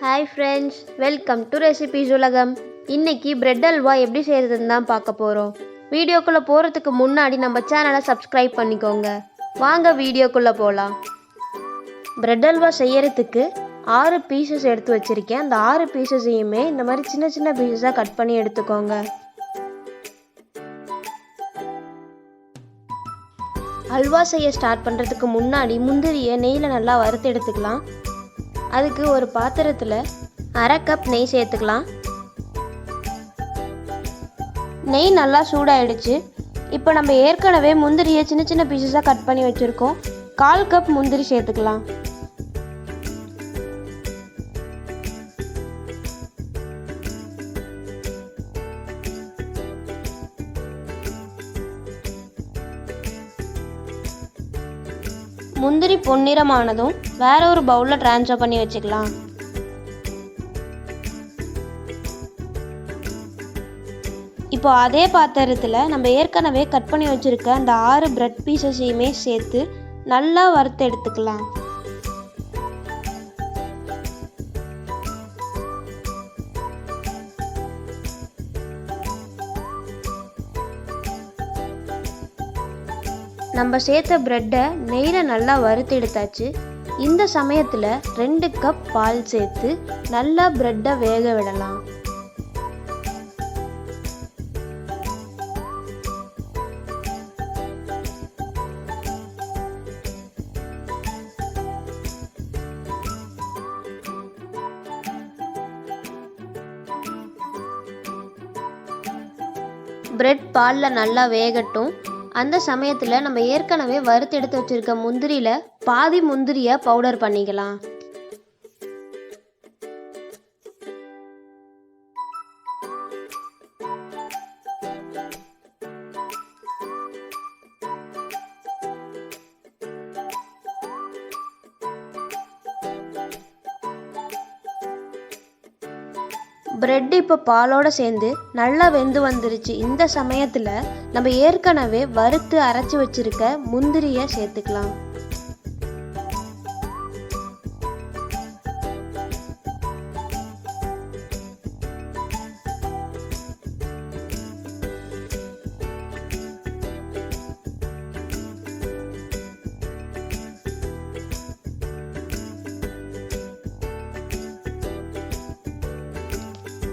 Hi friends, welcome to Recipes Ulagam. இன்னைக்கு bread halwa எப்படி செய்யறதுன்னு தான் பார்க்க போறோம். வீடியோக்குள்ள போறதுக்கு முன்னாடி நம்ம சேனலை சப்ஸ்கிரைப் பண்ணிக்கோங்க. வாங்க வீடியோக்குள்ள போலாம். பிரெட் அல்வா செய்யறதுக்கு 6 பீசஸ் எடுத்து வச்சிருக்கேன். அந்த 6 பீசஸையுமே இந்த மாதிரி சின்ன சின்ன பீசஸா கட் பண்ணி எடுத்துக்கோங்க. அல்வா செய்ய ஸ்டார்ட் பண்றதுக்கு முன்னாடி முந்திரியை நெய்யில் நல்லா வறுத்து எடுத்துக்கலாம். அதுக்கு ஒரு பாத்திரத்தில் 1/2 கப் நெய் சேர்த்துக்கலாம். நெய் நல்லா சூடாயிடுச்சு. இப்போ நம்ம ஏற்கனவே முந்திரியை சின்ன சின்ன பீசஸாக கட் பண்ணி வச்சுருக்கோம். 1/4 கப் முந்திரி சேர்த்துக்கலாம். முந்திரி பொன்னிறமானதும் வேற ஒரு பவுலில் ட்ரான்ஸ்ஃபர் பண்ணி வச்சுக்கலாம். இப்போ அதே பாத்திரத்தில் நம்ம ஏற்கனவே கட் பண்ணி வச்சுருக்க அந்த 6 பிரெட் பீசஸையுமே சேர்த்து நல்லா வறுத்து எடுத்துக்கலாம். நம்ம சேர்த்த பிரெட்டை நெய்யில் நல்லா வறுத்து எடுத்தாச்சு. இந்த சமயத்தில் 2 கப் பால் சேர்த்து நல்லா பிரெட்டை வேக விடலாம். பிரெட் பாலில் நல்லா வேகட்டும். அந்த சமயத்தில் நம்ம ஏற்கனவே வறுத்து எடுத்து வச்சுருக்க முந்திரியில் பாதி முந்திரியை பவுடர் பண்ணிக்கலாம். பிரெட் இப்போ பாலோடு சேர்ந்து நல்லா வெந்து வந்துருச்சு. இந்த சமயத்தில் நம்ம ஏற்கனவே வறுத்து அரைச்சி வச்சிருக்க முந்திரியை சேர்த்துக்கலாம்.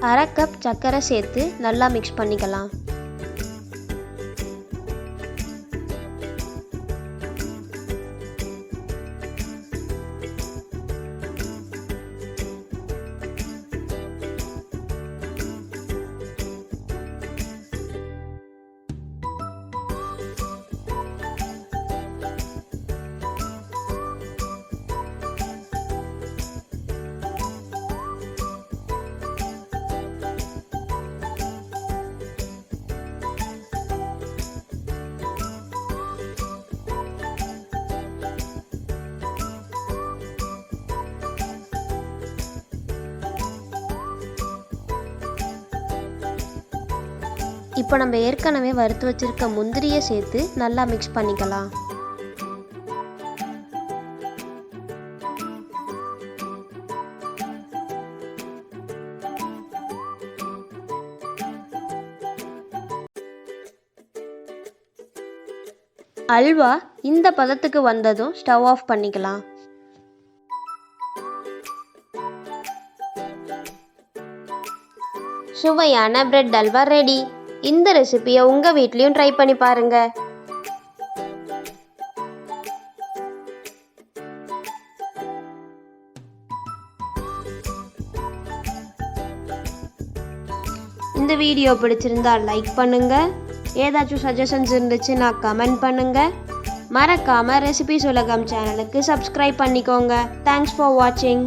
அரை கப் சர்க்கரை சேர்த்து நல்லா மிக்ஸ் பண்ணிக்கலாம். இப்போ நம்ம ஏற்கனவே வறுத்து வச்சிருக்க முந்திரியை சேர்த்து நல்லா மிக்ஸ் பண்ணிக்கலாம். அல்வா இந்த பதத்துக்கு வந்ததும் ஸ்டவ் ஆஃப் பண்ணிக்கலாம். சுவையான பிரெட் அல்வா ரெடி. இந்த ரெசிபியை உங்க வீட்லயும் ட்ரை பண்ணி பாருங்க. இந்த வீடியோ பிடிச்சிருந்தா லைக் பண்ணுங்க. ஏதாச்சும் சஜஷன்ஸ் இருந்துச்சுன்னா கமெண்ட் பண்ணுங்க. மறக்காம ரெசிபிஸ் உலகம் சேனலுக்கு சப்ஸ்கிரைப் பண்ணிக்கோங்க. தேங்க்ஸ் ஃபார் வாட்சிங்.